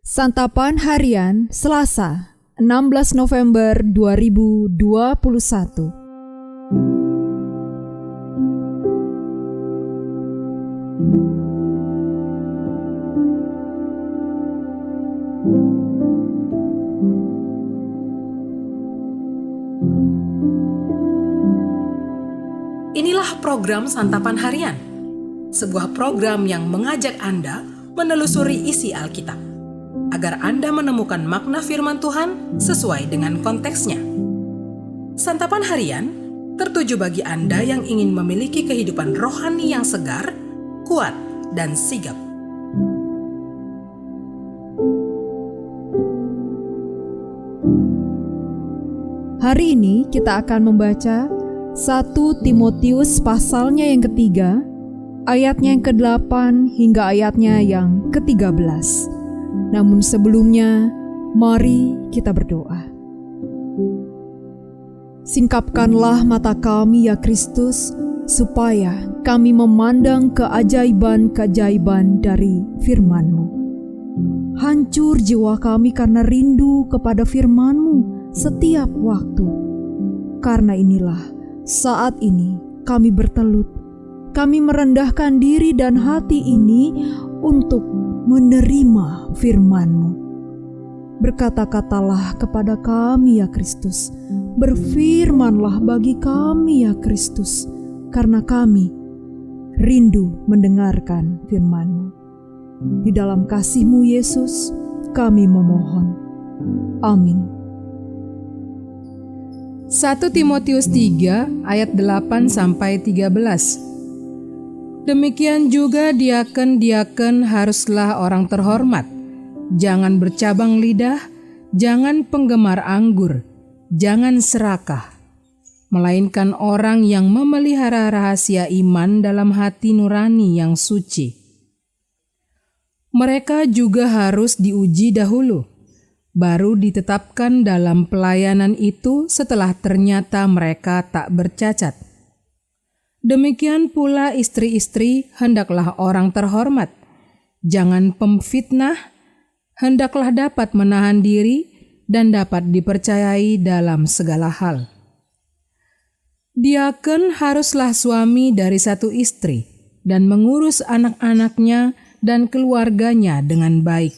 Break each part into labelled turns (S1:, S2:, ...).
S1: Santapan Harian Selasa, 16 November 2021.
S2: Inilah program Santapan Harian, sebuah program yang mengajak Anda menelusuri isi Alkitab, agar Anda menemukan makna firman Tuhan sesuai dengan konteksnya. Santapan Harian tertuju bagi Anda yang ingin memiliki kehidupan rohani yang segar, kuat, dan sigap.
S1: Hari ini kita akan membaca 1 Timotius pasalnya yang ketiga, ayatnya yang ke-8 hingga ayatnya yang ke-13. Namun sebelumnya, mari kita berdoa. Singkapkanlah mata kami ya Kristus, supaya kami memandang keajaiban-keajaiban dari firman-Mu. Hancur jiwa kami karena rindu kepada firman-Mu setiap waktu. Karena inilah, saat ini kami bertelut, kami merendahkan diri dan hati ini untuk menerima firman-Mu. Berkata-katalah kepada kami ya Kristus, berfirmanlah bagi kami ya Kristus, karena kami rindu mendengarkan firman-Mu. Di dalam kasih-Mu Yesus, kami memohon. Amin.
S2: 1 Timotius 3 ayat 8-13. Demikian juga diaken-diaken haruslah orang terhormat, jangan bercabang lidah, jangan penggemar anggur, jangan serakah, melainkan orang yang memelihara rahasia iman dalam hati nurani yang suci. Mereka juga harus diuji dahulu, baru ditetapkan dalam pelayanan itu setelah ternyata mereka tak bercacat. Demikian pula istri-istri hendaklah orang terhormat, jangan pemfitnah, hendaklah dapat menahan diri dan dapat dipercayai dalam segala hal. Diaken haruslah suami dari satu istri dan mengurus anak-anaknya dan keluarganya dengan baik.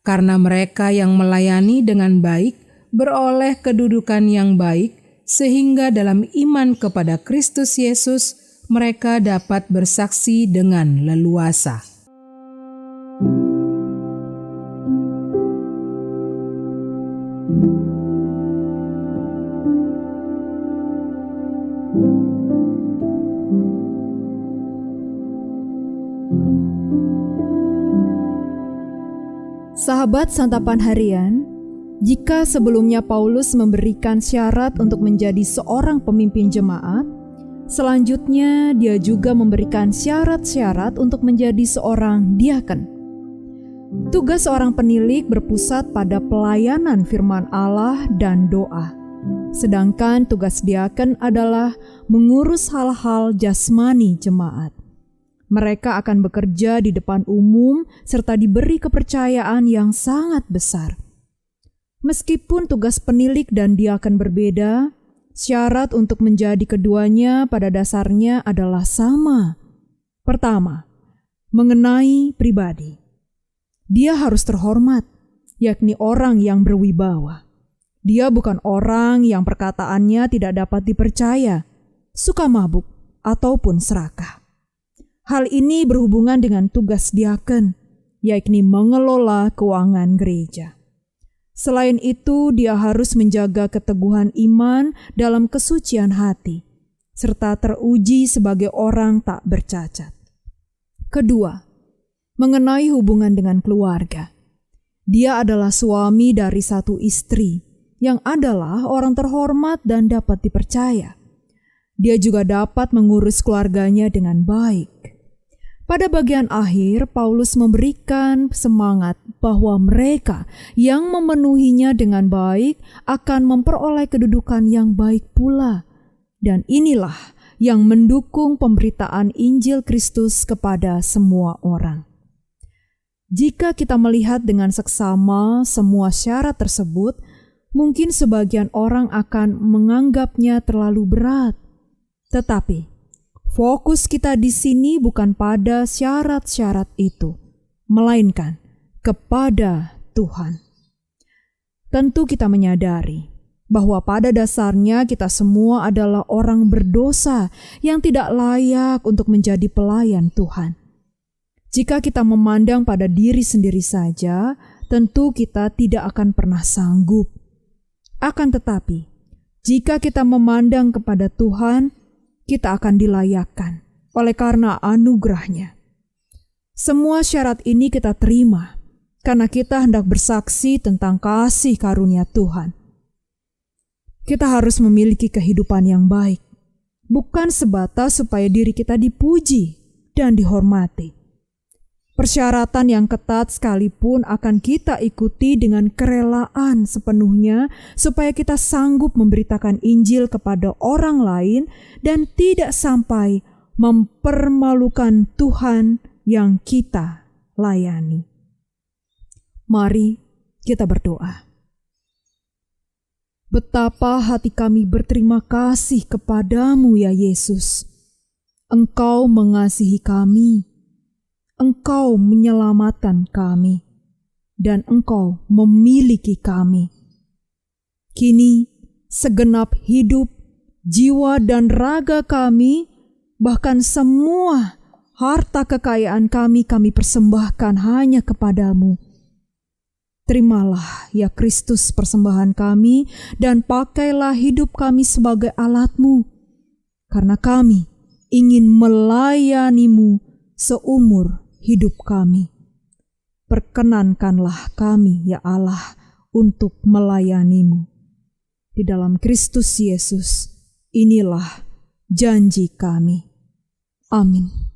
S2: Karena mereka yang melayani dengan baik beroleh kedudukan yang baik, sehingga dalam iman kepada Kristus Yesus mereka dapat bersaksi dengan leluasa.
S1: Sahabat Santapan Harian, jika sebelumnya Paulus memberikan syarat untuk menjadi seorang pemimpin jemaat, selanjutnya dia juga memberikan syarat-syarat untuk menjadi seorang diaken. Tugas seorang penilik berpusat pada pelayanan firman Allah dan doa, sedangkan tugas diaken adalah mengurus hal-hal jasmani jemaat. Mereka akan bekerja di depan umum serta diberi kepercayaan yang sangat besar. Meskipun tugas penilik dan diaken berbeda, syarat untuk menjadi keduanya pada dasarnya adalah sama. Pertama, mengenai pribadi. Dia harus terhormat, yakni orang yang berwibawa. Dia bukan orang yang perkataannya tidak dapat dipercaya, suka mabuk, ataupun serakah. Hal ini berhubungan dengan tugas diaken, yakni mengelola keuangan gereja. Selain itu, dia harus menjaga keteguhan iman dalam kesucian hati, serta teruji sebagai orang tak bercacat. Kedua, mengenai hubungan dengan keluarga. Dia adalah suami dari satu istri, yang adalah orang terhormat dan dapat dipercaya. Dia juga dapat mengurus keluarganya dengan baik. Pada bagian akhir, Paulus memberikan semangat bahwa mereka yang memenuhinya dengan baik akan memperoleh kedudukan yang baik pula. Dan inilah yang mendukung pemberitaan Injil Kristus kepada semua orang. Jika kita melihat dengan seksama semua syarat tersebut, mungkin sebagian orang akan menganggapnya terlalu berat. Tetapi, fokus kita di sini bukan pada syarat-syarat itu, melainkan kepada Tuhan. Tentu kita menyadari bahwa pada dasarnya kita semua adalah orang berdosa yang tidak layak untuk menjadi pelayan Tuhan. Jika kita memandang pada diri sendiri saja, tentu kita tidak akan pernah sanggup. Akan tetapi, jika kita memandang kepada Tuhan, kita akan dilayakkan oleh karena anugerah-Nya. Semua syarat ini kita terima karena kita hendak bersaksi tentang kasih karunia Tuhan. Kita harus memiliki kehidupan yang baik, bukan sebatas supaya diri kita dipuji dan dihormati. Persyaratan yang ketat sekalipun akan kita ikuti dengan kerelaan sepenuhnya supaya kita sanggup memberitakan Injil kepada orang lain dan tidak sampai mempermalukan Tuhan yang kita layani. Mari kita berdoa. Betapa hati kami berterima kasih kepadamu ya Yesus. Engkau mengasihi kami. Engkau menyelamatkan kami, dan Engkau memiliki kami. Kini, segenap hidup, jiwa dan raga kami, bahkan semua harta kekayaan kami persembahkan hanya kepadamu. Terimalah ya Kristus persembahan kami, dan pakailah hidup kami sebagai alat-Mu, karena kami ingin melayani-Mu seumur hidup kami. Perkenankanlah kami ya Allah untuk melayani-Mu. Di dalam Kristus Yesus, inilah janji kami. Amin.